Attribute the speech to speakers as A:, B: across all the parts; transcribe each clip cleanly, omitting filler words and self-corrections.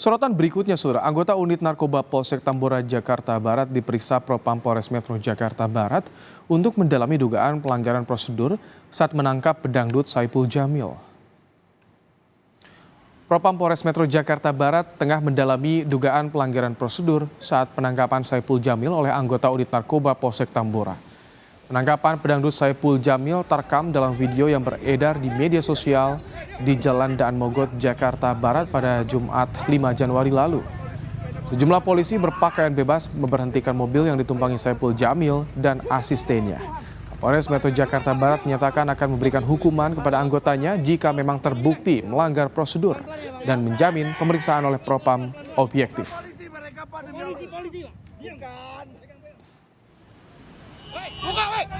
A: Sorotan berikutnya, Saudara, anggota unit narkoba Polsek Tambora, Jakarta Barat diperiksa Propam Polres Metro Jakarta Barat untuk mendalami dugaan pelanggaran prosedur saat menangkap pedangdut Saipul Jamil. Propam Polres Metro Jakarta Barat tengah mendalami dugaan pelanggaran prosedur saat penangkapan Saipul Jamil oleh anggota unit narkoba Polsek Tambora. Penangkapan pedangdut Saipul Jamil terekam dalam video yang beredar di media sosial di Jalan Daan Mogot, Jakarta Barat pada Jumat 5 Januari lalu. Sejumlah polisi berpakaian bebas memberhentikan mobil yang ditumpangi Saipul Jamil dan asistennya. Kapolres Metro Jakarta Barat menyatakan akan memberikan hukuman kepada anggotanya jika memang terbukti melanggar prosedur dan menjamin pemeriksaan oleh Propam objektif.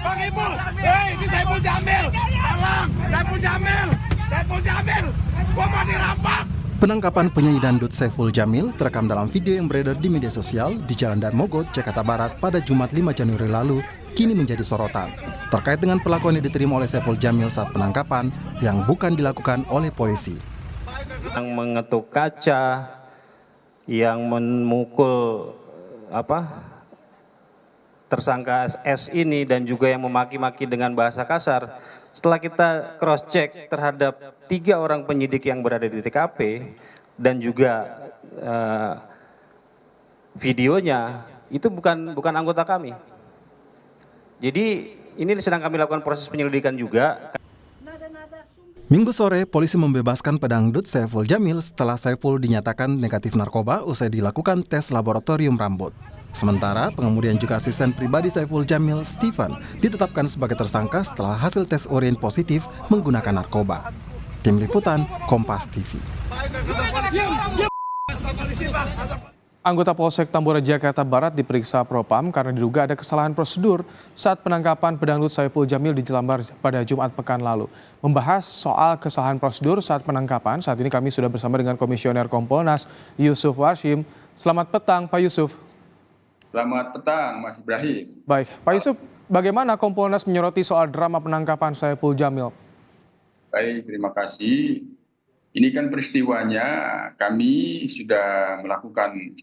B: Bang Ipul, ini Saipul Jamil, tolong, Saipul Jamil, gua mau dirampak.
C: Penangkapan penyanyi dangdut Saipul Jamil terekam dalam video yang beredar di media sosial di Jalan Daan Mogot, Jakarta Barat pada Jumat 5 Januari lalu kini menjadi sorotan terkait dengan perlakuan yang diterima oleh Saipul Jamil saat penangkapan yang bukan dilakukan oleh polisi.
D: Yang mengetuk kaca, yang memukul tersangka S ini dan juga yang memaki-maki dengan bahasa kasar. Setelah kita cross check terhadap 3 orang penyidik yang berada di TKP dan juga videonya itu bukan anggota kami. Jadi ini sedang kami lakukan proses penyelidikan juga.
C: Minggu sore, polisi membebaskan pedangdut Saipul Jamil setelah Saipul dinyatakan negatif narkoba usai dilakukan tes laboratorium rambut. Sementara pengemudi yang juga asisten pribadi Saipul Jamil, Steven, ditetapkan sebagai tersangka setelah hasil tes urin positif menggunakan narkoba. Tim Liputan, Kompas TV.
A: Anggota Polsek Tambora, Jakarta Barat diperiksa Propam karena diduga ada kesalahan prosedur saat penangkapan pedangdut Saipul Jamil di Jelambar pada Jumat pekan lalu. Membahas soal kesalahan prosedur saat penangkapan, saat ini kami sudah bersama dengan Komisioner Kompolnas Yusuf Warshim. Selamat petang, Pak Yusuf.
E: Selamat petang, Mas Ibrahim.
A: Baik, Pak Yusuf, bagaimana Kompolnas menyoroti soal drama penangkapan Saipul Jamil?
E: Baik, terima kasih. Ini kan peristiwanya kami sudah melakukan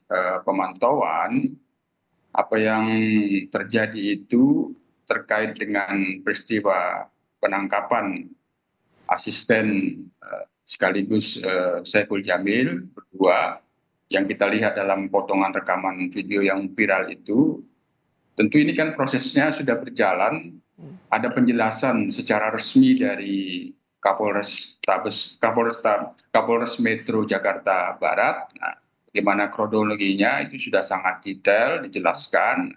E: pemantauan apa yang terjadi itu terkait dengan peristiwa penangkapan asisten sekaligus Saipul Jamil berdua yang kita lihat dalam potongan rekaman video yang viral itu. Tentu ini kan prosesnya sudah berjalan, ada penjelasan secara resmi dari Kapolres Metro Jakarta Barat. Nah, bagaimana kronologinya itu sudah sangat detail dijelaskan.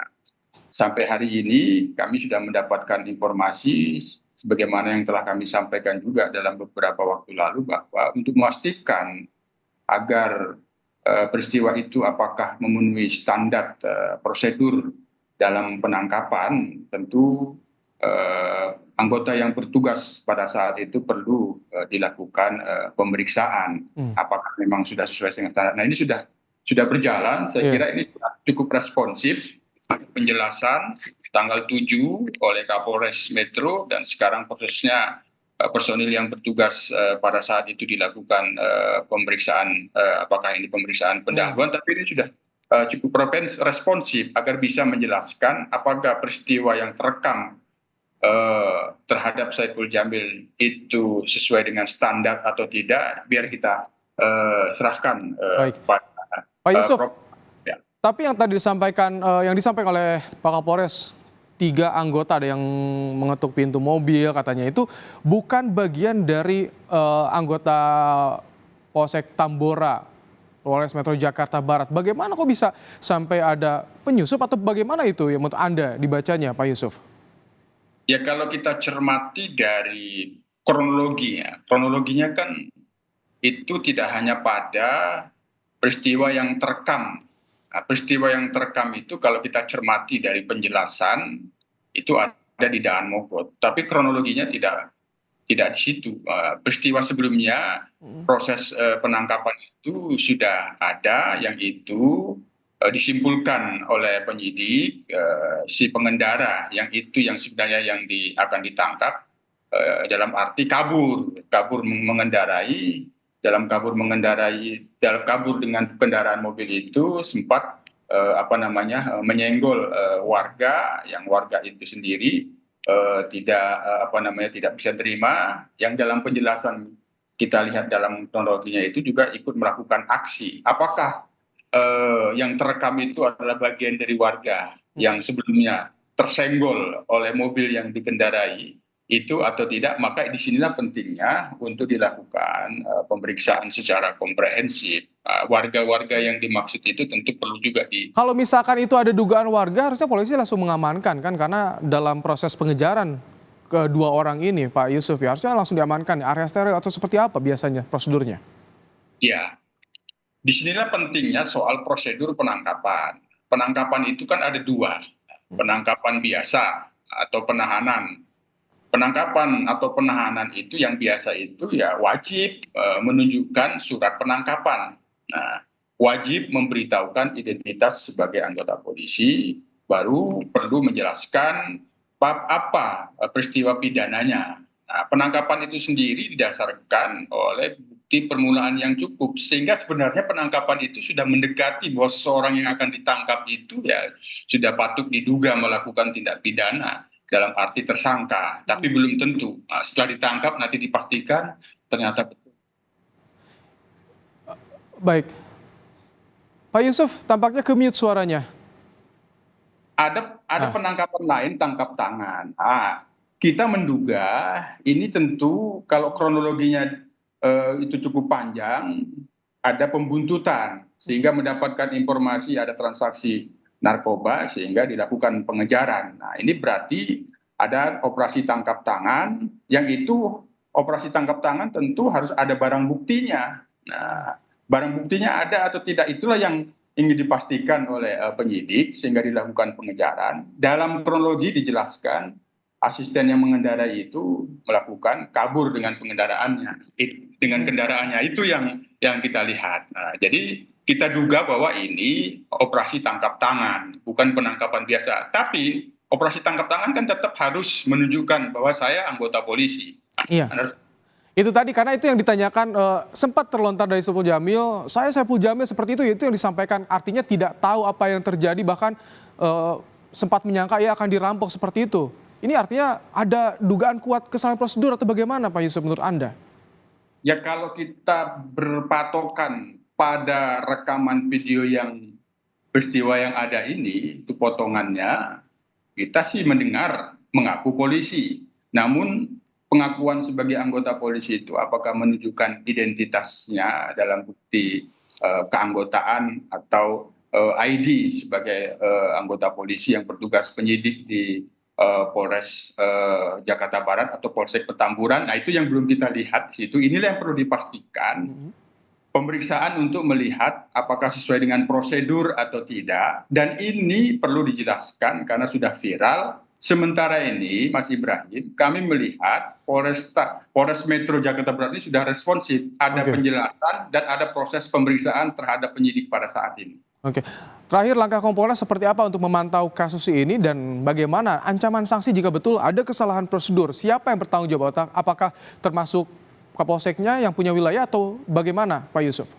E: Sampai hari ini kami sudah mendapatkan informasi sebagaimana yang telah kami sampaikan juga dalam beberapa waktu lalu bahwa untuk memastikan agar peristiwa itu apakah memenuhi standar prosedur dalam penangkapan, tentu anggota yang bertugas pada saat itu perlu dilakukan pemeriksaan apakah memang sudah sesuai dengan standar. Nah, ini sudah berjalan, saya kira ini cukup responsif, penjelasan tanggal 7 oleh Kapolres Metro dan sekarang prosesnya personil yang bertugas pada saat itu dilakukan pemeriksaan, apakah ini pemeriksaan pendahuluan, tapi ini sudah cukup responsif agar bisa menjelaskan apakah peristiwa yang terekam terhadap Saipul Jamil itu sesuai dengan standar atau tidak, biar kita serahkan pada
A: Pak Yusuf.
E: Ya.
A: Tapi yang tadi disampaikan, yang disampaikan oleh Pak Kapolres, 3 anggota ada yang mengetuk pintu mobil katanya itu bukan bagian dari anggota Polsek Tambora, Polres Metro Jakarta Barat. Bagaimana kok bisa sampai ada penyusup atau bagaimana itu yang menurut Anda dibacanya, Pak Yusuf?
E: Ya, kalau kita cermati dari kronologinya kan itu tidak hanya pada peristiwa yang terekam. Nah, peristiwa yang terekam itu kalau kita cermati dari penjelasan itu ada di Daan Mogot, tapi kronologinya tidak di situ. Peristiwa sebelumnya proses penangkapan itu sudah ada, yang itu disimpulkan oleh penyidik si pengendara yang sebenarnya akan ditangkap dalam arti kabur mengendarai dalam kabur dengan kendaraan mobil itu sempat menyenggol warga, yang warga itu sendiri tidak bisa terima, yang dalam penjelasan kita lihat dalam kronologinya itu juga ikut melakukan aksi. Apakah yang terekam itu adalah bagian dari warga yang sebelumnya tersenggol oleh mobil yang dikendarai itu atau tidak, maka disinilah pentingnya untuk dilakukan pemeriksaan secara komprehensif. Warga-warga yang dimaksud itu tentu perlu juga
A: Kalau misalkan itu ada dugaan warga, harusnya polisi langsung mengamankan kan, karena dalam proses pengejaran kedua orang ini, Pak Yusuf, ya harusnya langsung diamankan, area steril atau seperti apa biasanya prosedurnya?
E: Ya, disinilah pentingnya soal prosedur penangkapan. Penangkapan itu kan ada dua, penangkapan biasa atau penahanan. Penangkapan atau penahanan itu yang biasa itu ya wajib menunjukkan surat penangkapan. Nah, wajib memberitahukan identitas sebagai anggota polisi, baru perlu menjelaskan apa peristiwa pidananya. Nah, penangkapan itu sendiri didasarkan oleh bukti permulaan yang cukup, sehingga sebenarnya penangkapan itu sudah mendekati bahwa seseorang yang akan ditangkap itu ya sudah patut diduga melakukan tindak pidana dalam arti tersangka, tapi belum tentu. Nah, setelah ditangkap nanti dipastikan ternyata betul.
A: Baik, Pak Yusuf, tampaknya ke-mute suaranya.
E: Ada penangkapan lain, tangkap tangan. Kita menduga ini tentu kalau kronologinya itu cukup panjang, ada pembuntutan sehingga mendapatkan informasi ada transaksi narkoba sehingga dilakukan pengejaran. Nah, ini berarti ada operasi tangkap tangan, yang itu operasi tangkap tangan tentu harus ada barang buktinya. Nah, barang buktinya ada atau tidak, itulah yang ingin dipastikan oleh penyidik sehingga dilakukan pengejaran. Dalam kronologi dijelaskan asisten yang mengendarai itu melakukan kabur dengan kendaraannya itu yang kita lihat. Nah, jadi kita duga bahwa ini operasi tangkap tangan, bukan penangkapan biasa. Tapi operasi tangkap tangan kan tetap harus menunjukkan bahwa saya anggota polisi.
A: Iya. Itu tadi, karena itu yang ditanyakan, sempat terlontar dari Saiful Jamil, saya Saiful Jamil seperti itu yang disampaikan, artinya tidak tahu apa yang terjadi, bahkan sempat menyangka ia akan dirampok seperti itu. Ini artinya ada dugaan kuat kesalahan prosedur atau bagaimana, Pak Yusuf, menurut Anda?
E: Ya, kalau kita berpatokan pada rekaman video yang peristiwa yang ada ini, itu potongannya, kita sih mendengar mengaku polisi. Namun pengakuan sebagai anggota polisi itu apakah menunjukkan identitasnya dalam bukti keanggotaan atau ID sebagai anggota polisi yang bertugas penyidik di Polres Jakarta Barat atau Polsek Petamburan. Nah, itu yang belum kita lihat di situ. Inilah yang perlu dipastikan. Pemeriksaan untuk melihat apakah sesuai dengan prosedur atau tidak, dan ini perlu dijelaskan karena sudah viral. Sementara ini, Mas Ibrahim, kami melihat Polres Metro Jakarta Barat ini sudah responsif, ada penjelasan dan ada proses pemeriksaan terhadap penyidik pada saat ini.
A: Oke, terakhir langkah Kompolnas seperti apa untuk memantau kasus ini dan bagaimana ancaman sanksi jika betul ada kesalahan prosedur? Siapa yang bertanggung jawab? Apakah termasuk Kapolseknya yang punya wilayah atau bagaimana, Pak Yusuf?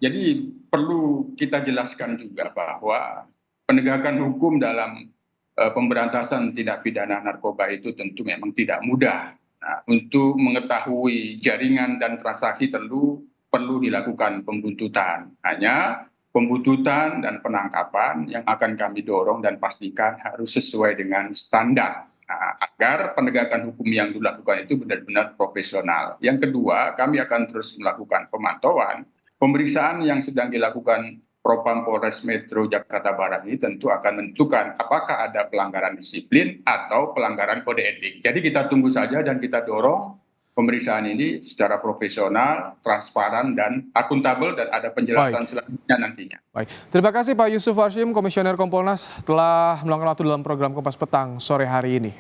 E: Jadi perlu kita jelaskan juga bahwa penegakan hukum dalam pemberantasan tindak pidana narkoba itu tentu memang tidak mudah. Nah, untuk mengetahui jaringan dan transaksi perlu dilakukan pembuntutan. Hanya pembuntutan dan penangkapan yang akan kami dorong dan pastikan harus sesuai dengan standar. Nah, agar penegakan hukum yang dilakukan itu benar-benar profesional. Yang kedua, kami akan terus melakukan pemantauan. Pemeriksaan yang sedang dilakukan Propam Polres Metro Jakarta Barat ini tentu akan menentukan apakah ada pelanggaran disiplin atau pelanggaran kode etik. Jadi kita tunggu saja dan kita dorong pemeriksaan ini secara profesional, transparan, dan akuntabel, dan ada penjelasan selanjutnya nantinya.
A: Baik, terima kasih Pak Yusuf Warshim, Komisioner Kompolnas, telah meluangkan waktu dalam program Kompas Petang sore hari ini.